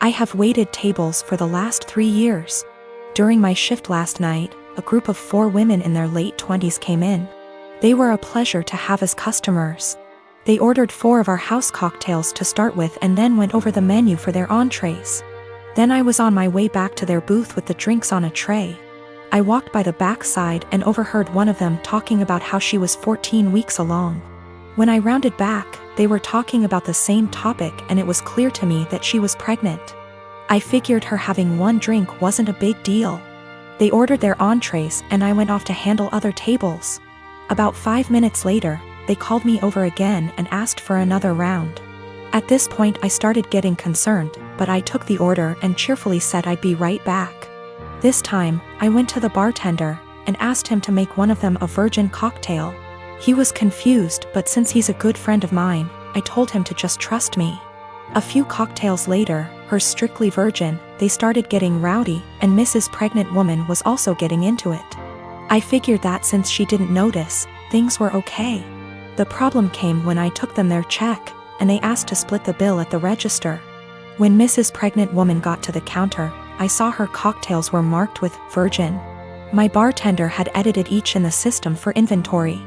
I have waited tables for the last 3 years. During my shift last night, a group of 4 women in their late 20s came in. They were a pleasure to have as customers. They ordered 4 of our house cocktails to start with and then went over the menu for their entrees. Then I was on my way back to their booth with the drinks on a tray. I walked by the back side and overheard one of them talking about how she was 14 weeks along. When I rounded back, they were talking about the same topic and it was clear to me that she was pregnant. I figured her having 1 drink wasn't a big deal. They ordered their entrees and I went off to handle other tables. About 5 minutes later, they called me over again and asked for another round. At this point I started getting concerned, but I took the order and cheerfully said I'd be right back. This time, I went to the bartender and asked him to make one of them a virgin cocktail. He was confused, but since he's a good friend of mine, I told him to just trust me. A few cocktails later, hers strictly virgin, they started getting rowdy, and Mrs. Pregnant Woman was also getting into it. I figured that since she didn't notice, things were okay. The problem came when I took them their check, and they asked to split the bill at the register. When Mrs. Pregnant Woman got to the counter, I saw her cocktails were marked with virgin. My bartender had edited each in the system for inventory.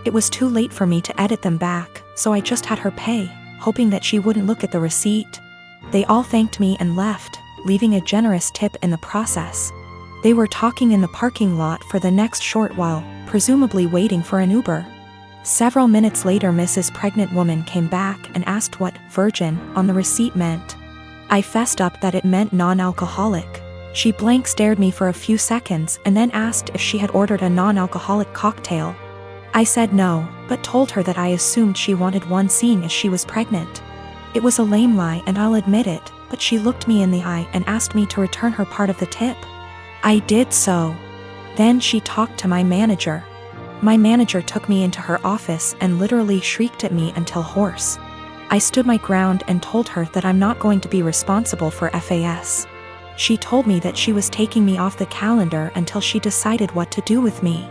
It was too late for me to edit them back, so I just had her pay, hoping that she wouldn't look at the receipt. They all thanked me and left, leaving a generous tip in the process. They were talking in the parking lot for the next short while, presumably waiting for an Uber. Several minutes later Mrs. Pregnant Woman came back and asked what virgin on the receipt meant. I fessed up that it meant non-alcoholic. She blank stared me for a few seconds and then asked if she had ordered a non-alcoholic cocktail. I said no, but told her that I assumed she wanted one seeing as she was pregnant. It was a lame lie and I'll admit it, but she looked me in the eye and asked me to return her part of the tip. I did so. Then she talked to my manager. My manager took me into her office and literally shrieked at me until hoarse. I stood my ground and told her that I'm not going to be responsible for FAS. She told me that she was taking me off the calendar until she decided what to do with me.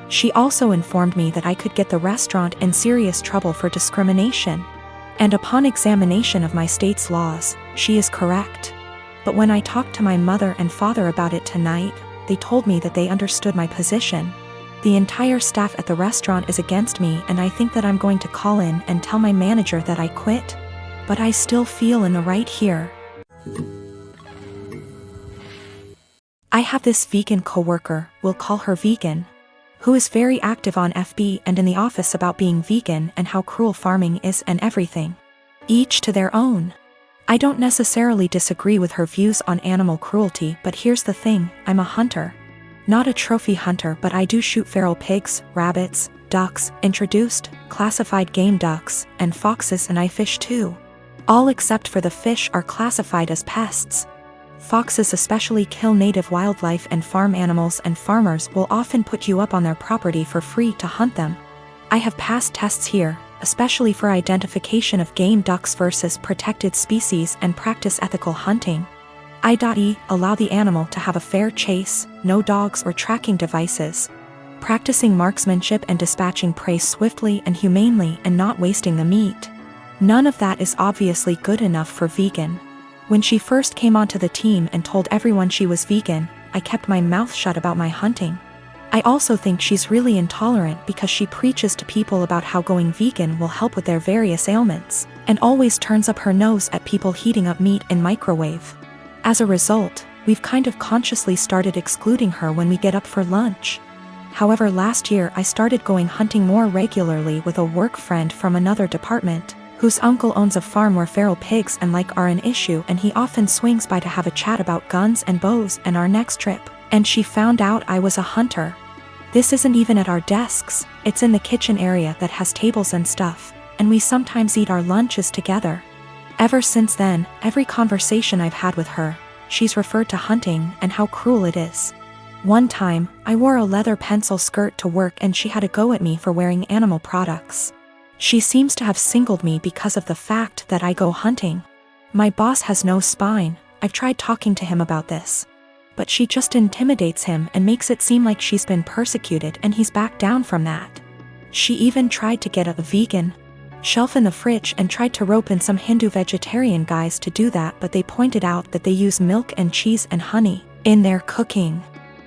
She also informed me that I could get the restaurant in serious trouble for discrimination. And upon examination of my state's laws, she is correct. But when I talked to my mother and father about it tonight, they told me that they understood my position. The entire staff at the restaurant is against me and I think that I'm going to call in and tell my manager that I quit. But I still feel in the right here. I have this vegan coworker, we'll call her Vegan, who is very active on FB and in the office about being vegan and how cruel farming is and everything. Each to their own. I don't necessarily disagree with her views on animal cruelty, but here's the thing, I'm a hunter. Not a trophy hunter, but I do shoot feral pigs, rabbits, ducks, introduced, classified game ducks, and foxes, and I fish too. All except for the fish are classified as pests. Foxes especially kill native wildlife and farm animals, and farmers will often put you up on their property for free to hunt them. I have passed tests here, especially for identification of game ducks versus protected species and practice ethical hunting. I.e. allow the animal to have a fair chase, no dogs or tracking devices. Practicing marksmanship and dispatching prey swiftly and humanely and not wasting the meat. None of that is obviously good enough for Vegan. When she first came onto the team and told everyone she was vegan, I kept my mouth shut about my hunting. I also think she's really intolerant because she preaches to people about how going vegan will help with their various ailments, and always turns up her nose at people heating up meat in microwave. As a result, we've kind of consciously started excluding her when we get up for lunch. However, last year I started going hunting more regularly with a work friend from another department, whose uncle owns a farm where feral pigs and like are an issue, and he often swings by to have a chat about guns and bows and our next trip, and she found out I was a hunter. This isn't even at our desks, it's in the kitchen area that has tables and stuff, and we sometimes eat our lunches together. Ever since then, every conversation I've had with her, she's referred to hunting and how cruel it is. One time, I wore a leather pencil skirt to work and she had a go at me for wearing animal products. She seems to have singled me because of the fact that I go hunting. My boss has no spine, I've tried talking to him about this. But she just intimidates him and makes it seem like she's been persecuted and he's backed down from that. She even tried to get a vegan. shelf in the fridge and tried to rope in some Hindu vegetarian guys to do that, but they pointed out that they use milk and cheese and honey in their cooking.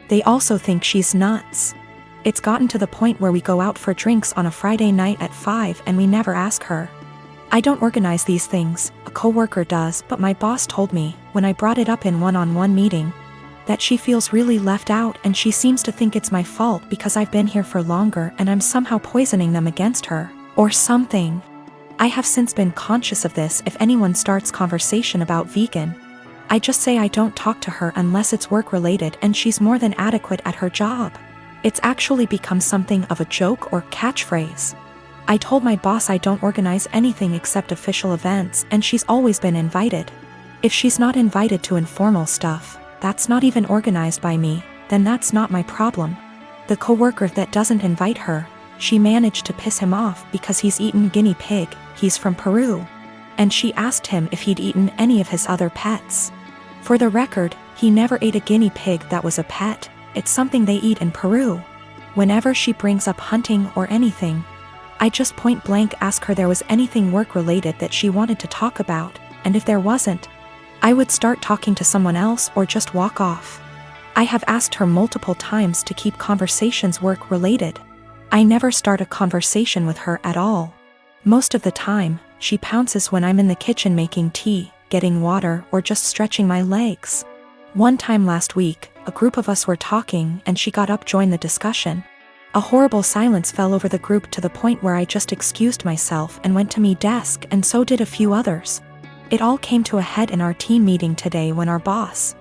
They also think she's nuts. It's gotten to the point where we go out for drinks on a Friday night at 5 and we never ask her. I don't organize these things, a coworker does, but my boss told me, when I brought it up in one-on-one meeting, that she feels really left out and she seems to think it's my fault because I've been here for longer and I'm somehow poisoning them against her, or something. I have since been conscious of this. If anyone starts conversation about vegan, I just say I don't talk to her unless it's work-related and she's more than adequate at her job. It's actually become something of a joke or catchphrase. I told my boss I don't organize anything except official events and she's always been invited. If she's not invited to informal stuff, that's not even organized by me, then that's not my problem. The coworker that doesn't invite her, she managed to piss him off because he's eaten guinea pig, he's from Peru. And she asked him if he'd eaten any of his other pets. For the record, he never ate a guinea pig that was a pet, it's something they eat in Peru. Whenever she brings up hunting or anything, I just point blank ask her there was anything work-related that she wanted to talk about, and if there wasn't, I would start talking to someone else or just walk off. I have asked her multiple times to keep conversations work-related. I never start a conversation with her at all. Most of the time, she pounces when I'm in the kitchen making tea, getting water, or just stretching my legs. One time last week, a group of us were talking and she got up to join the discussion. A horrible silence fell over the group to the point where I just excused myself and went to my desk, and so did a few others. It all came to a head in our team meeting today when our boss,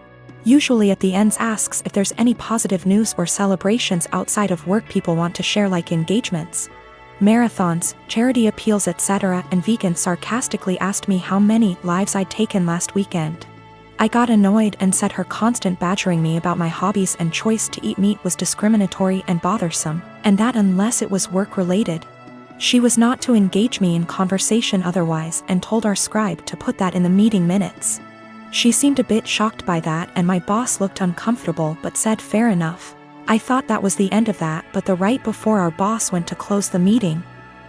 usually at the ends, asks if there's any positive news or celebrations outside of work people want to share, like engagements, marathons, charity appeals, etc., and vegan sarcastically asked me how many lives I'd taken last weekend. I got annoyed and said her constant badgering me about my hobbies and choice to eat meat was discriminatory and bothersome, and that unless it was work-related, she was not to engage me in conversation otherwise, and told our scribe to put that in the meeting minutes. She seemed a bit shocked by that and my boss looked uncomfortable but said fair enough. I thought that was the end of that, but the right before our boss went to close the meeting,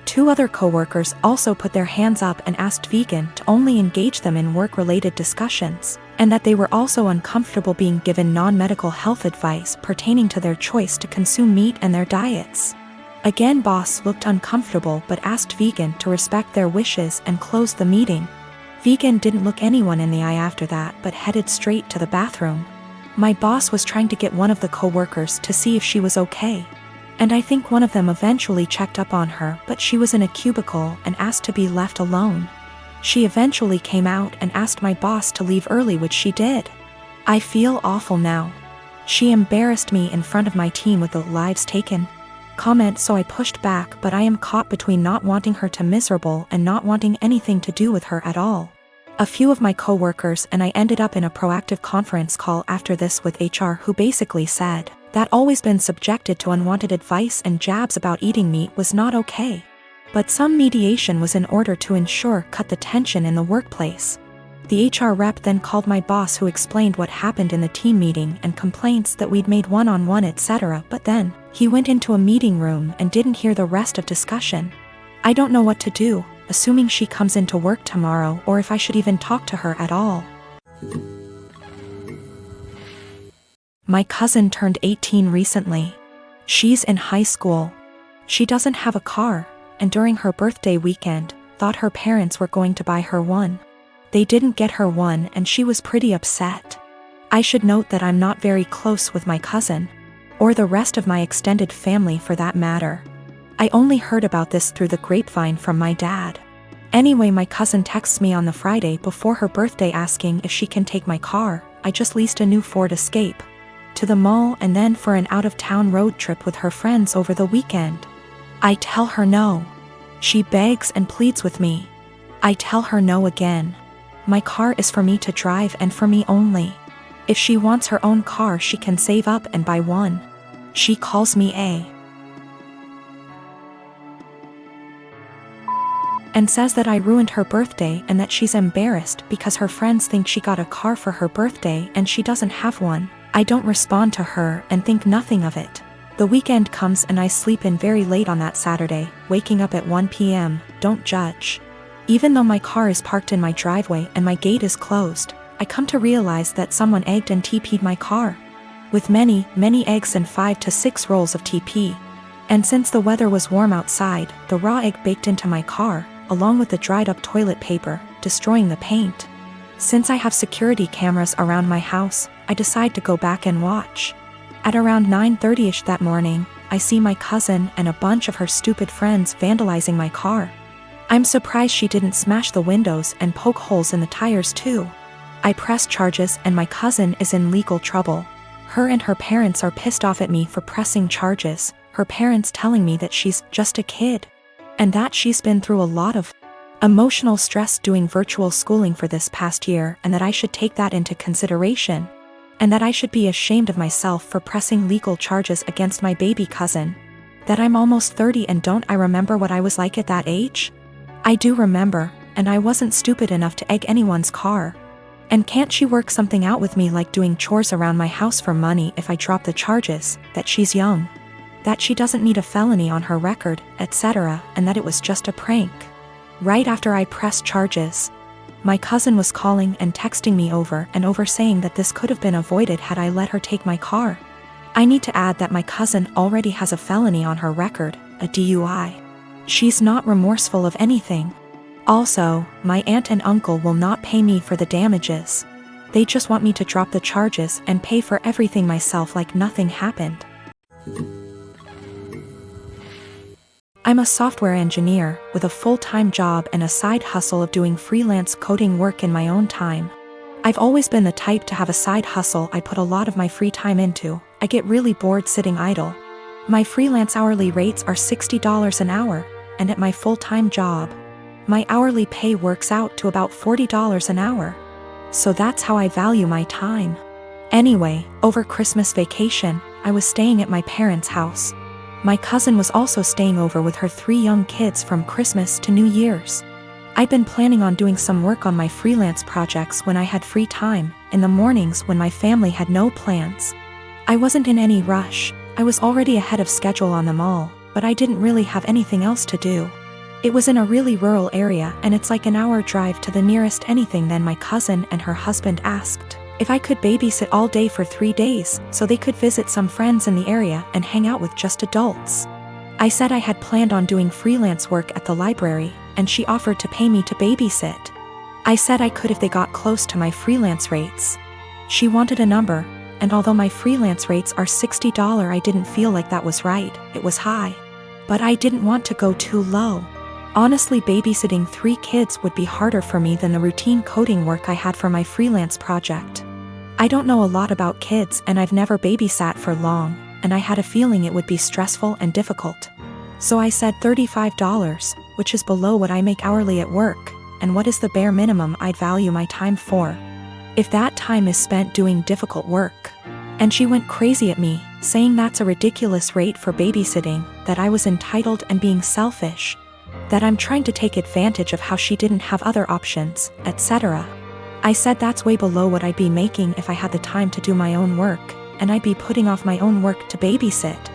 2 other coworkers also put their hands up and asked vegan to only engage them in work-related discussions, and that they were also uncomfortable being given non-medical health advice pertaining to their choice to consume meat and their diets. Again, boss looked uncomfortable but asked vegan to respect their wishes and closed the meeting. Vegan didn't look anyone in the eye after that but headed straight to the bathroom. My boss was trying to get one of the coworkers to see if she was okay, and I think one of them eventually checked up on her, but she was in a cubicle and asked to be left alone. She eventually came out and asked my boss to leave early, which she did. I feel awful now. She embarrassed me in front of my team with the lives taken comment, so I pushed back, but I am caught between not wanting her to miserable and not wanting anything to do with her at all. A few of my coworkers and I ended up in a proactive conference call after this with HR, who basically said that always been subjected to unwanted advice and jabs about eating meat was not okay. But some mediation was in order to ensure cut the tension in the workplace. The HR rep then called my boss, who explained what happened in the team meeting and complaints that we'd made one-on-one etc., but then he went into a meeting room and didn't hear the rest of discussion. I don't know what to do, assuming she comes into work tomorrow, or if I should even talk to her at all. My cousin turned 18 recently. She's in high school. She doesn't have a car, and during her birthday weekend, thought her parents were going to buy her one. They didn't get her one and she was pretty upset. I should note that I'm not very close with my cousin, or the rest of my extended family for that matter. I only heard about this through the grapevine from my dad. Anyway, my cousin texts me on the Friday before her birthday asking if she can take my car. I just leased a new Ford Escape, to the mall and then for an out-of-town road trip with her friends over the weekend. I tell her no. She begs and pleads with me. I tell her no again. My car is for me to drive and for me only. If she wants her own car, she can save up and buy one. She calls me and says that I ruined her birthday and that she's embarrassed because her friends think she got a car for her birthday and she doesn't have one. I don't respond to her and think nothing of it. The weekend comes and I sleep in very late on that Saturday, waking up at 1 p.m., don't judge. Even though my car is parked in my driveway and my gate is closed, I come to realize that someone egged and TP'd my car. With many, many eggs and 5 to 6 rolls of TP. And since the weather was warm outside, the raw egg baked into my car, along with the dried up toilet paper, destroying the paint. Since I have security cameras around my house, I decide to go back and watch. At around 9:30ish that morning, I see my cousin and a bunch of her stupid friends vandalizing my car. I'm surprised she didn't smash the windows and poke holes in the tires too. I press charges and my cousin is in legal trouble. Her and her parents are pissed off at me for pressing charges, her parents telling me that she's just a kid. And that she's been through a lot of emotional stress doing virtual schooling for this past year, and that I should take that into consideration. And that I should be ashamed of myself for pressing legal charges against my baby cousin. That I'm almost 30 and don't I remember what I was like at that age? I do remember, and I wasn't stupid enough to egg anyone's car. And can't she work something out with me, like doing chores around my house for money if I drop the charges, that she's young, that she doesn't need a felony on her record, etc., and that it was just a prank. Right after I pressed charges, my cousin was calling and texting me over and over saying that this could have been avoided had I let her take my car. I need to add that my cousin already has a felony on her record, a DUI. She's not remorseful of anything. Also, my aunt and uncle will not pay me for the damages. They just want me to drop the charges and pay for everything myself like nothing happened. I'm a software engineer with a full-time job and a side hustle of doing freelance coding work in my own time. I've always been the type to have a side hustle I put a lot of my free time into. I get really bored sitting idle. My freelance hourly rates are $60 an hour, and at my full-time job, my hourly pay works out to about $40 an hour. So that's how I value my time. Anyway, over Christmas vacation, I was staying at my parents' house. My cousin was also staying over with her 3 young kids from Christmas to New Year's. I'd been planning on doing some work on my freelance projects when I had free time, in the mornings when my family had no plans. I wasn't in any rush, I was already ahead of schedule on them all, but I didn't really have anything else to do. It was in a really rural area and it's like an hour drive to the nearest anything. Then my cousin and her husband asked if I could babysit all day for 3 days so they could visit some friends in the area and hang out with just adults. I said I had planned on doing freelance work at the library, and she offered to pay me to babysit. I said I could if they got close to my freelance rates. She wanted a number, and although my freelance rates are $60, I didn't feel like that was right. It was high. But I didn't want to go too low. Honestly, babysitting 3 kids would be harder for me than the routine coding work I had for my freelance project. I don't know a lot about kids and I've never babysat for long, and I had a feeling it would be stressful and difficult. So I said $35, which is below what I make hourly at work, and what is the bare minimum I'd value my time for, if that time is spent doing difficult work. And she went crazy at me, saying that's a ridiculous rate for babysitting, that I was entitled and being selfish, that I'm trying to take advantage of how she didn't have other options, etc. I said that's way below what I'd be making if I had the time to do my own work, and I'd be putting off my own work to babysit.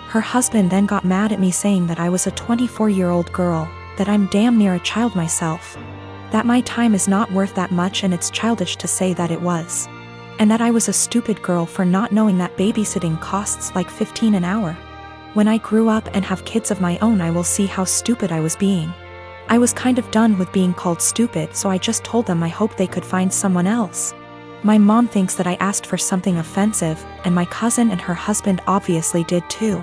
Her husband then got mad at me, saying that I was a 24-year-old girl, that I'm damn near a child myself, that my time is not worth that much and it's childish to say that it was, and that I was a stupid girl for not knowing that babysitting costs like $15 an hour. When I grew up and have kids of my own, I will see how stupid I was being. I was kind of done with being called stupid, so I just told them I hoped they could find someone else. My mom thinks that I asked for something offensive, and my cousin and her husband obviously did too.